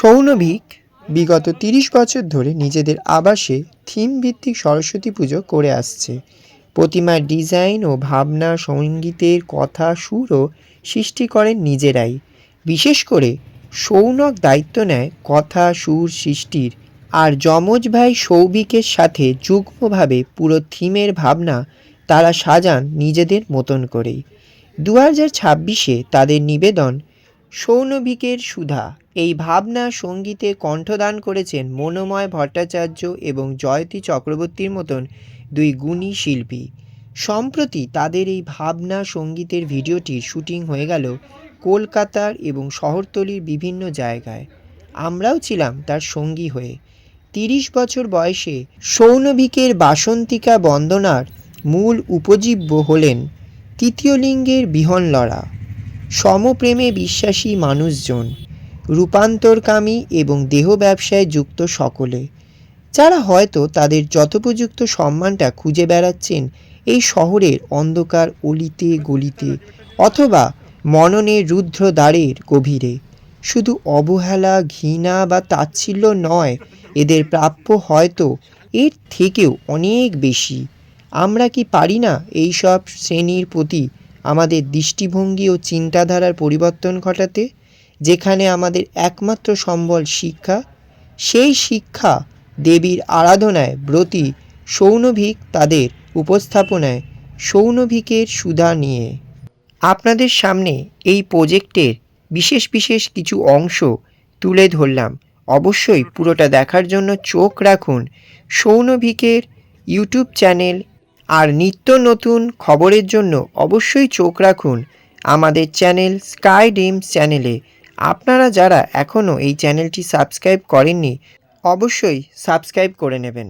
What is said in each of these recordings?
সৌনভিক বিগত ৩০ বছর ধরে নিজেদের আবাসে থিম ভিত্তিক সরস্বতী পুজো করে আসছে। প্রতিমার ডিজাইন ও ভাবনা, সঙ্গীতের কথা, সুরও সৃষ্টি করেন নিজেরাই। বিশেষ করে সৌনক দায়িত্ব নেয় কথা, সুর সৃষ্টির, আর যমজ ভাই সৌভিকের সাথে যুগ্মভাবে পুরো থিমের ভাবনা তারা সাজান নিজেদের মতন করেই। 2026-এ তাদের নিবেদন সৌনভিকের সুধা এই ভাবনা সঙ্গীতে কণ্ঠদান করেছেন মনোময় ভট্টাচার্য এবং জয়তী চক্রবর্তীর মতন দুই গুণী শিল্পী। সম্প্রতি তাদের এই ভাবনা সঙ্গীতের ভিডিওটির শুটিং হয়ে গেল কলকাতার এবং শহরতলির বিভিন্ন জায়গায়। আমরাও ছিলাম তার সঙ্গী হয়ে। 30 বছর বয়সে সৌনভিকের বাসন্তিকা বন্দনার মূল উপজীব্য হলেন তৃতীয় লিঙ্গের বিহনলরা, সমপ্রেমে বিশ্বাসী মানুষজন, রূপান্তরকামী এবং দেহ ব্যবসায় যুক্ত সকলে, যারা হয়তো তাদের যথোপযুক্ত সম্মানটা খুঁজে বেড়াচ্ছেন এই শহরের অন্ধকার অলিতে গলিতে অথবা মননের রুদ্র দ্বারের গভীরে। শুধু অবহেলা, ঘৃণা বা তাচ্ছিল্য নয়, এদের প্রাপ্য হয়তো এর থেকেও অনেক বেশি। আমরা কি পারি না এই সব শ্রেণীর প্রতি আমাদের দৃষ্টিভঙ্গি ও চিন্তাধারার পরিবর্তন ঘটাতে? যেখানে আমাদের একমাত্র সম্বল শিক্ষা, সেই শিক্ষা দেবীর আরাধনায় ব্রতী সৌনভিক তাদের উপস্থাপনায় সৌনভিকের সুধা নিয়ে আপনাদের সামনে এই প্রজেক্টের বিশেষ কিছু অংশ তুলে ধরলাম। অবশ্যই পুরোটা দেখার জন্য চোখ রাখুন সৌনভিকের ইউটিউব চ্যানেল, আর নিত্য নতুন খবরের জন্য অবশ্যই চোখ রাখুন আমাদের চ্যানেল স্কাই ড্রিমস চ্যানেলে। আপনারা যারা এখনও এই চ্যানেলটি সাবস্ক্রাইব করেননি, অবশ্যই সাবস্ক্রাইব করে নেবেন।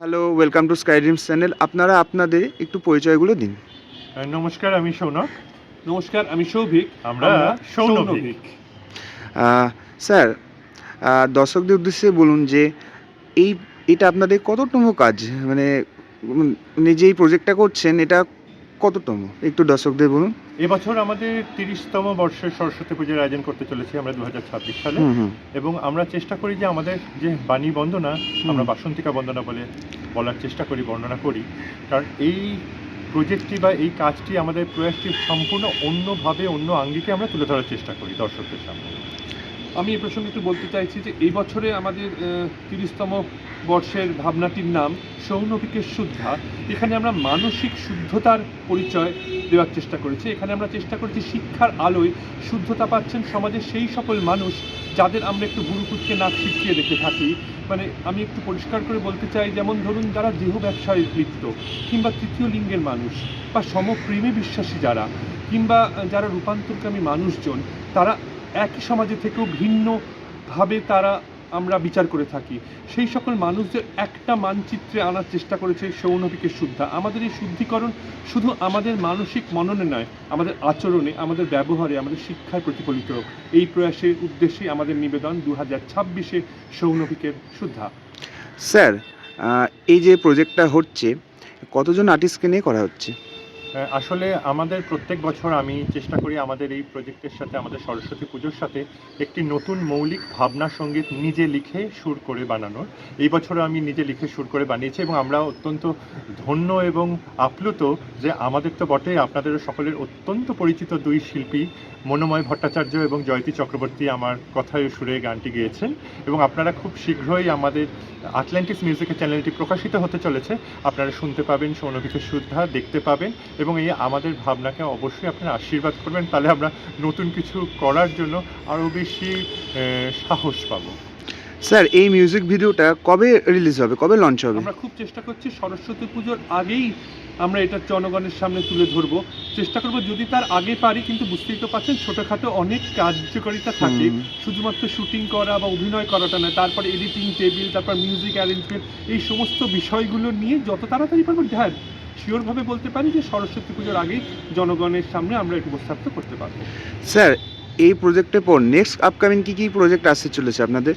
Hello, welcome to sky dreams channel. আপনারা আপনাদের একটু পরিচয়গুলো দিন। নমস্কার, আমি সৌনক। নমস্কার, আমি সৌভিক। আমরা সৌনভিক। স্যার, দর্শকদের উদ্দেশ্যে বলুন যে এটা আপনাদের কততম কাজ, মানে নিজেই প্রজেক্টটা করছেন, এটা কততম একটু দর্শকদের বলুন। এবছর আমাদের 30তম বর্ষের সরস্বতী পুজোর আয়োজন করতে চলেছি আমরা 2026 সালে। এবং আমরা চেষ্টা করি যে আমাদের যে বাণী বন্দনা, আমরা বাসন্তিকা বন্দনা বলার চেষ্টা করি, বর্ণনা করি। কারণ এই প্রজেক্টটি বা এই কাজটি, আমাদের প্রয়াসটি সম্পূর্ণ অন্যভাবে, অন্য আঙ্গিকে আমরা তুলে ধরার চেষ্টা করি দর্শকদের সামনে। আমি এই প্রসঙ্গে একটু বলতে চাইছি যে এই বছরে আমাদের 30তম বর্ষের ভাবনাটির নাম সৌনভিকের সুধা। এখানে আমরা মানসিক শুদ্ধতার পরিচয় দেওয়ার চেষ্টা করেছি। এখানে আমরা চেষ্টা করেছি শিক্ষার আলোয় শুদ্ধতা পাচ্ছেন সমাজের সেই সকল মানুষ যাদের আমরা একটু গুরুকুটকে নাক শিখিয়ে দেখে থাকি। মানে আমি একটু পরিষ্কার করে বলতে চাই, যেমন ধরুন যারা দেহ ব্যবসায় লিপ্ত, কিংবা তৃতীয় লিঙ্গের মানুষ, বা সমপ্রেমে বিশ্বাসী যারা, কিংবা যারা রূপান্তরকামী মানুষজন, তারা একই সমাজে থেকেও ভিন্নভাবে তারা আমরা বিচার করে থাকি। সেই সকল মানুষদের একটা মানচিত্রে আনার চেষ্টা করেছে সৌনভিকের সুধা। আমাদের এই শুদ্ধিকরণ শুধু আমাদের মানসিক মননে নয়, আমাদের আচরণে, আমাদের ব্যবহারে, আমাদের শিক্ষায় প্রতিফলিত হোক। এই প্রয়াসের উদ্দেশ্যেই আমাদের নিবেদন 2026-এ সৌনভিকের সুধা। স্যার, এই যে প্রজেক্টটা হচ্ছে, কতজন আর্টিস্টকে নিয়ে করা হচ্ছে? আসলে আমাদের প্রত্যেক বছর আমি চেষ্টা করি আমাদের এই প্রজেক্টের সাথে, আমাদের সরস্বতী পুজোর সাথে একটি নতুন মৌলিক ভাবনা সঙ্গীত নিজে লিখে সুর করে বানানোর। এই বছরও আমি নিজে লিখে সুর করে বানিয়েছি এবং আমরা অত্যন্ত ধন্য এবং আপ্লুত যে আমাদের তো বটে, আপনাদেরও সকলের অত্যন্ত পরিচিত দুই শিল্পী মনোময় ভট্টাচার্য এবং জয়তী চক্রবর্তী আমার কথায় সুরে গানটি গেয়েছেন, এবং আপনারা খুব শীঘ্রই আমাদের আটলান্টিস মিউজিকের চ্যানেলটি প্রকাশিত হতে চলেছে। আপনারা শুনতে পাবেন সৌনভিকে শুদ্ধা, দেখতে পাবেন, এবং এই আমাদের ভাবনাকে অবশ্যই আপনারা আশীর্বাদ করবেন, তাহলে আমরা নতুন কিছু করার জন্য আরও বেশি সাহস পাবো। স্যার, এই মিউজিক ভিডিওটা কবে রিলিজ হবে, কবে লঞ্চ হবে? আমরা খুব চেষ্টা করছি সরস্বতী পুজোর আগেই আমরা এটা জনগণের সামনে তুলে ধরবো, চেষ্টা করব যদি তার আগে পারি, কিন্তু বুঝতেই তো পারছেন ছোটোখাটো অনেক কার্যকারিতা থাকে, শুধুমাত্র শুটিং করা বা অভিনয় করাটা না, তারপর এডিটিং টেবিল, তারপর মিউজিক অ্যারেঞ্জমেন্ট, এই সমস্ত বিষয়গুলো নিয়ে যত তাড়াতাড়ি পারবো, হ্যাঁ শিওরভাবে বলতে পারি যে সরস্বতী পুজোর আগেই জনগণের সামনে আমরা এটি উপস্থাপিত করতে পারবো। স্যার, এই প্রজেক্টের পর নেক্সট আপকামিং কী কী প্রজেক্ট আসতে চলেছে আপনাদের?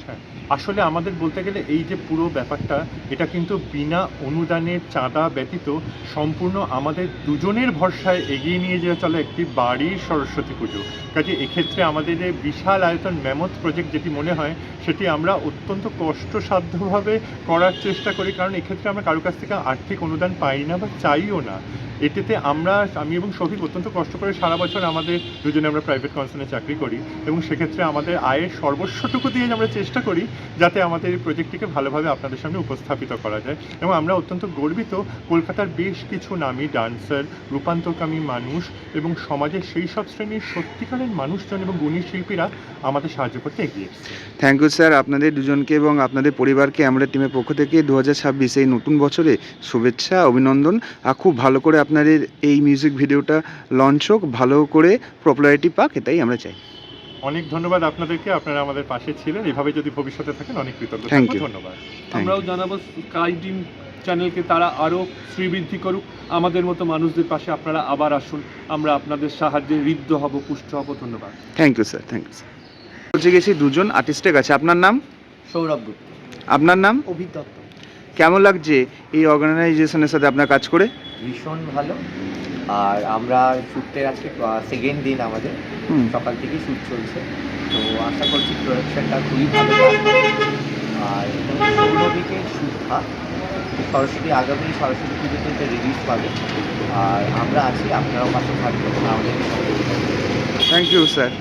আসলে আমাদের বলতে গেলে এই যে পুরো ব্যাপারটা, এটা কিন্তু বিনা অনুদানের, চাঁদা ব্যতীত সম্পূর্ণ আমাদের দুজনের ভরসায় এগিয়ে নিয়ে যাওয়া চলে একটি বাড়ির সরস্বতী পুজো। কাজে এক্ষেত্রে আমাদের এই বিশাল আয়তন ম্যামথ প্রজেক্ট যেটি মনে হয়, সেটি আমরা অত্যন্ত কষ্টসাধ্যভাবে করার চেষ্টা করি, কারণ এক্ষেত্রে আমরা কারো কাছ থেকে আর্থিক অনুদান পাই না বা চাইও না। এটাতে আমি এবং শফিক অত্যন্ত কষ্ট করে সারা বছর আমাদের দুজনে আমরা প্রাইভেট কনসার্নে চাকরি করি, এবং সেক্ষেত্রে আমাদের আয়ের সর্বস্বটুকু দিয়ে আমরা চেষ্টা করি যাতে আমাদের এই প্রজেক্টটিকে ভালোভাবে আপনাদের সামনে উপস্থাপিত করা যায়। এবং আমরা অত্যন্ত গর্বিত, কলকাতার বেশ কিছু নামী ডান্সার, রূপান্তরকামী মানুষ এবং সমাজের সেই সব শ্রেণীর সত্যিকারের মানুষজন এবং গুণী শিল্পীরা আমাদের সাহায্য করতে এগিয়ে এসেছে। থ্যাংক ইউ স্যার, আপনাদের দুজনকে এবং আপনাদের পরিবারকে আমরা টিমের পক্ষ থেকে 2026 এই নতুন বছরে শুভেচ্ছা, অভিনন্দন। আর খুব ভালো করে আপনাদের এই মিউজিক ভিডিওটা লঞ্চ হোক, ভালো করে পপুলারিটি পাক, এটাই আমরা চাই। অনেক ধন্যবাদ আপনাদেরকে, আপনারা আমাদের পাশে ছিলেন, এভাবে যদি ভবিষ্যতে থাকেন অনেক কৃতজ্ঞ Thank থাকবো। you. ধন্যবাদ। আমরাও জানাবো স্কাই টিম চ্যানেলকে তারা আরও শ্রীবৃদ্ধি করুক, আমাদের মতো মানুষদের পাশে আপনারা আবার আসুন, আমরা আপনাদের সাহায্যে ঋদ্ধ হব, পুষ্ট হব। ধন্যবাদ। Thank you sir, thank you sir. পৌঁছে গেছি দুজন আর্টিস্টের কাছে। আপনার নাম? সৌরভ গুপ্ত। আপনার নাম? অভিক দত্ত। কেমন লাগছে এই অর্গানাইজেশনের সাথে আপনার কাজ করে? ভীষণ ভালো। আর আমরা শ্যুটের আজকে সেকেন্ড দিন, আমাদের সকাল থেকেই শ্যুট চলছে, তো আশা করছি প্রোডাকশনটা খুবই ভালো হবে। আর সৌরভীকে শুদ্ধা সরস্বতী, আগামী সরস্বতী পুজোতে এটা রিলিজ পাবে, আর আমরা আছি, আপনারাও পাশে থাকবেন, আমাদের সহযোগিতা করবেন। Thank you sir.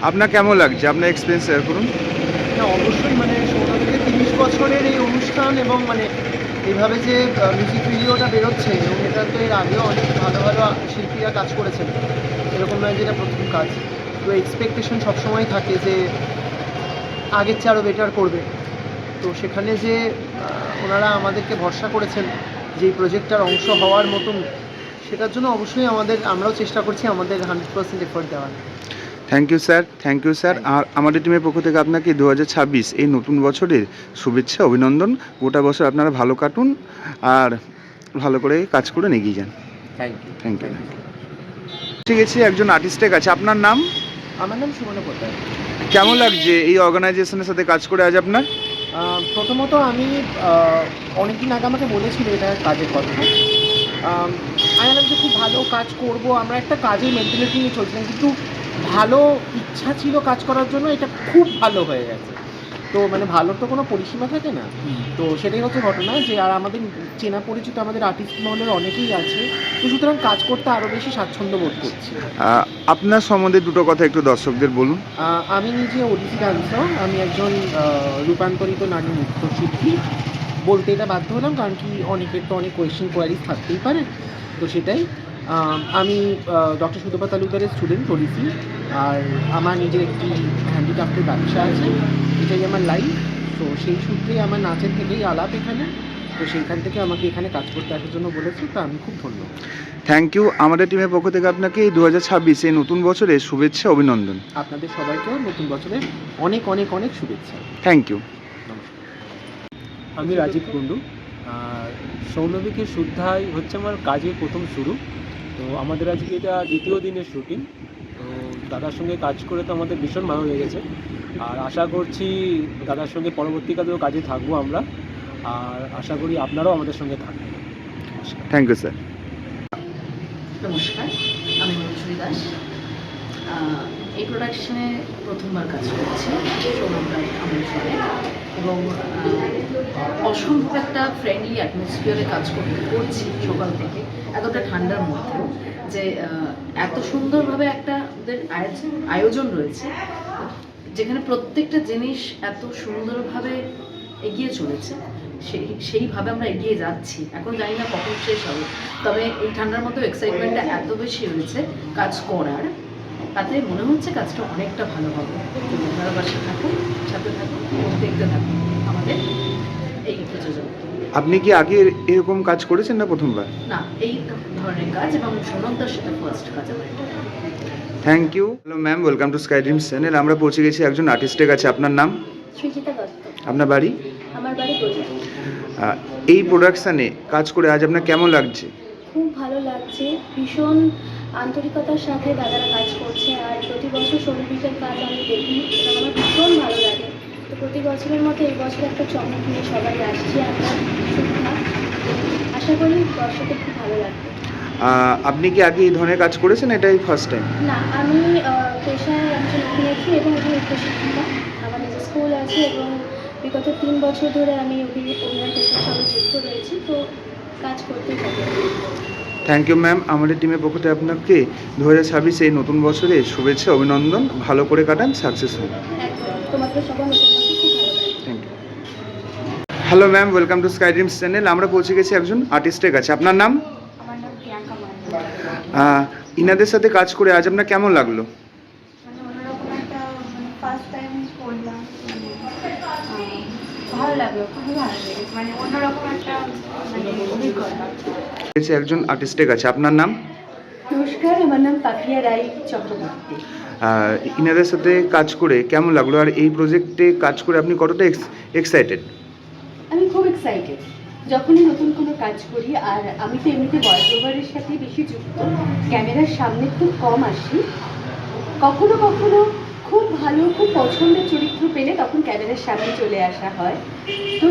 আপনার কেমন লাগছে, আপনার এক্সপিরিয়েন্স শেয়ার করুন। না, অবশ্যই সৌরভীকে 30 বছরের এই অনুষ্ঠান এবং এইভাবে যে মিউজিক ভিডিওটা বেরোচ্ছে, এবং এটাতে এর আগেও অনেক ভালো ভালো শিল্পীরা কাজ করেছেন, এরকম নয় যে এটা প্রথম কাজ। তো এক্সপেকটেশন সবসময় থাকে যে আগের চেয়ে আরও বেটার করবে। তো সেখানে যে ওনারা আমাদেরকে ভরসা করেছেন যে এই প্রজেক্টটার অংশ হওয়ার মতন, সেটার জন্য অবশ্যই আমরাও চেষ্টা করছি আমাদের 100% এফোর্ট দেওয়ার। Thank you sir, thank you sir. আর আমাদের টিমের পক্ষ থেকে আপনাকে 2026 এই নতুন বছরের শুভেচ্ছা, অভিনন্দন। গোটা বছর আপনারা ভালো কাটুন আর ভালো করে কাজ করে এগিয়ে যান। Thank you. Thank you. ঠিক আছে, একজন আর্টিস্টের কাছে। আপনার নাম? আমার নাম সুমনা পোদ্দার। কেমন লাগছে এই অর্গানাইজেশনের সাথে কাজ করে আজ আপনার? প্রথমত আমি অনেকদিন আগে আমাকে বলেছিল এটা কাজের কথা, আমি বললাম যে খুব ভালো কাজ করব, আমরা একটা কাজের মেন্টালিটি নিয়ে চলছিলাম, কিন্তু ভালো ইচ্ছা ছিল কাজ করার জন্য, এটা খুব ভালো হয়ে গেছে। তো ভালোর তো কোনো পরিসীমা থাকে না, তো সেটাই হচ্ছে ঘটনা যে আর আমাদের চেনা পরিচিত আমাদের আর্টিস্ট মহলের অনেকেই আছে, তো সুতরাং কাজ করতে আরও বেশি স্বাচ্ছন্দ্য বোধ করছি। আপনার সম্বন্ধে দুটো কথা একটু দর্শকদের বলুন। আমি নিজে ওডিসি ডান্সার, আমি একজন রূপান্তরিত নারী নৃত্যশিল্পী। বলতে এটা বাধ্য হলাম, কারণ কি অনেকের তো অনেক কোয়েশ্চেন কোয়ারিজ থাকতেই পারে, তো সেটাই। আমি ডক্টর সুতপা তালুকদারের স্টুডেন্ট ওডিসি, আর আমার নিজের একটি হ্যান্ডিক্রাফটের ব্যবসা আছে, এটাই আমার লাইফ। তো সেই সূত্রেই আমার নাচের থেকেই আলাপ এখানে, তো সেইখান থেকে আমাকে এখানে কাজ করতে আসার জন্য বলেছে, তো আমি খুব ধন্য। Thank you. আমাদের টিমের পক্ষ থেকে আপনাকে এই 2026 এই নতুন বছরে শুভেচ্ছা, অভিনন্দন। আপনাদের সবাইকেও নতুন বছরের অনেক অনেক অনেক শুভেচ্ছা। Thank you. আমি রাজীব কুণ্ডু। আর সৌনভিকে শুদ্ধাই হচ্ছে আমার কাজের প্রথম শুরু। তো আমাদের আজকে এটা দ্বিতীয় দিনের শুটিং। তো দাদার সঙ্গে কাজ করে তো আমাদের ভীষণ ভালো লেগেছে, আর আশা করছি দাদার সঙ্গে পরবর্তীকালেও কাজে থাকবো আমরা, আর আশা করি আপনারাও আমাদের সঙ্গে থাকবেন। Thank you sir. নমস্কার, আমি মঞ্জুরি দাস। এই প্রোডাকশনে প্রথমবার কাজ করছি সৌরভ রায় আমার সঙ্গে, এবং অসম্ভব একটা ফ্রেন্ডলি অ্যাটমসফিয়ারে কাজ করছি সকাল থেকে, এতটা ঠান্ডার মধ্যেও, যে এত সুন্দরভাবে একটা ওদের আয়োজন রয়েছে, যেখানে প্রত্যেকটা জিনিস এত সুন্দরভাবে এগিয়ে চলেছে। সেইভাবে আমরা এগিয়ে যাচ্ছি। এখন জানি না কখন শেষ হবে, তবে এই ঠান্ডার মতো এক্সাইটমেন্টটা এত বেশি হয়েছে কাজ করার, তাতে মনে হচ্ছে কাজটা অনেকটা ভালো হবে। আপনারা বাসা থাকুন, সাথে থাকুন, দেখতে থাকুন আমাদের এই প্রযোজনা। আপনি কি আগে এরকম কাজ করেছেন না প্রথমবার? না, এই ধরনের কাজ এবং সনকদার সাথে ফার্স্ট কাজ আমার এটা। Thank you. Hello ma'am, welcome to sky dreams channel. আমরা পৌঁছে গেছি একজন আর্টিস্টের কাছে। আপনার নাম? সুচিতা দত্ত। আপনার বাড়ি? আমার বাড়ি গোলপাড়া। এই প্রোডাকশানে কাজ করে আজ আপনার কেমন লাগছে? খুব ভালো লাগছে, ভীষণ আন্তরিকতার সাথে দাদারা কাজ করছে। আর প্রতি বছর সৌরভীকের কাজ আমি দেখি, এটা আমার ভীষণ ভালো লাগে। তো প্রতি বছরের মতো এই বছর একটা চমক নিয়ে সবাই আসছি আমরা শুভা। আশা করি দর্শকের খুব ভালো লাগবে। আপনি কি আগে এই ধরনের কাজ করেছেন, এটাই ফার্স্ট টাইম? না, আমি পেশায় একজন অভিনেত্রী এবং অভিনৃত্য শিক্ষিকা। আমার নিজের স্কুল আছে এবং বিগত 3 বছর ধরে আমি অভিনয় পেশার সঙ্গে যুক্ত রয়েছি, তো কাজ করতেই হবে। Thank you ma'am. আমাদের টিমের পক্ষ থেকে আপনাকে 2026 এই নতুন বছরে শুভেচ্ছা, অভিনন্দন। ভালো করে কাটান, সাকসেস হন। একদম, তোমাদের সবার নতুন বছর খুব ভালো লাগে। Thank you. Hello ma'am, welcome to sky dreams channel. আমরা পৌঁছে গেছি একজন আর্টিস্টের কাছে। আপনার নাম? আমার নাম প্রিয়াঙ্কা মান্ডি। ইনাদের সাথে কাজ করে আজ আপনার কেমন লাগলো? মানে অন্যরকম একটা ফার্স্ট টাইম করলাম, ভালো লাগলো, খুবই ভালো লেগেছে, মানে অন্যরকম একটা অভিজ্ঞতা। গেছি একজন আর্টিস্টের কাছে। আপনার নাম? নমস্কার, আমার নাম পাপিয়া রায় চক্রবর্তী। ইনাদের সাথে কাজ করে কেমন লাগলো, আর এই প্রজেক্টে কাজ করে আপনি কতটা এক্সাইটেড? আমি খুব এক্সাইটেড যখনই নতুন কোনো কাজ করি। আর আমি তো এমনিতে ভয়েস ওভারের সাথে বেশি যুক্ত, ক্যামেরার সামনে খুব কম আসি। কখনো কখনো খুব ভালো, খুব পছন্দের চরিত্র পেলে তখন ক্যামেরার সামনে চলে আসা হয়। তো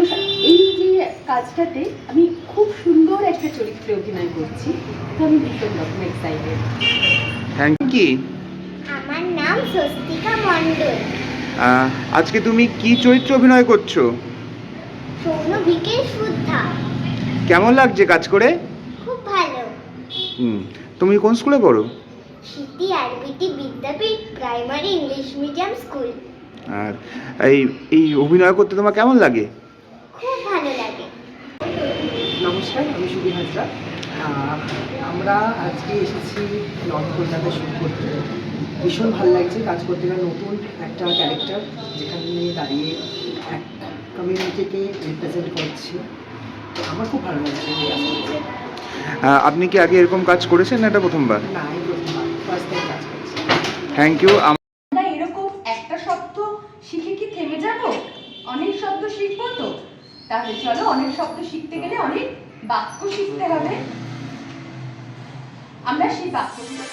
এই যে কাজটাতে আমি খুব সুন্দর একটা চরিত্রে অভিনয় করছি, তো আমি ভীষণ রকম এক্সাইটেড। থ্যাংক কি? আমার নাম স্বস্তিকা মণ্ডল। আজকে তুমি কি চরিত্রে অভিনয় করছো? সৌনভিকের শুদ্ধা। কেমন লাগছে কাজ করে? খুব ভালো। তুমি কোন স্কুলে পড়ো? সিটি আরবিটি বিদ্যাপীঠ প্রাইমারি ইংলিশ মিডিয়াম স্কুল। আর এই অভিনয় করতে তোমার কেমন লাগে? খুব ভালো লাগে। নমস্কার, আমি সুবীর হাজরা। আমরা আজকে এসেছি নর্থ কলকাতায় শুট করতে। ভীষণ ভালো লাগছে কাজ করতে, নতুন একটা ক্যারেক্টার যেখানে দাঁড়িয়ে এক কমিউনিটিকে রিপ্রেজেন্ট করছি। তো আমার খুব ভালো লাগছে এই কাজটা। আপনি কি আগে এরকম কাজ করেছেন না এটা প্রথমবার? না, এই প্রথমবার ফার্স্ট টাইম কাজ করছি। Thank you. আমরা এরকম একটা শব্দ শিখে কি থেমে যাব? অনেক শব্দ শিখবো তো। তাহলে চলো, অনেক শব্দ শিখতে গেলে অনেক বাক্য শিখতে হবে। আমরা সেই বাক্যগুলো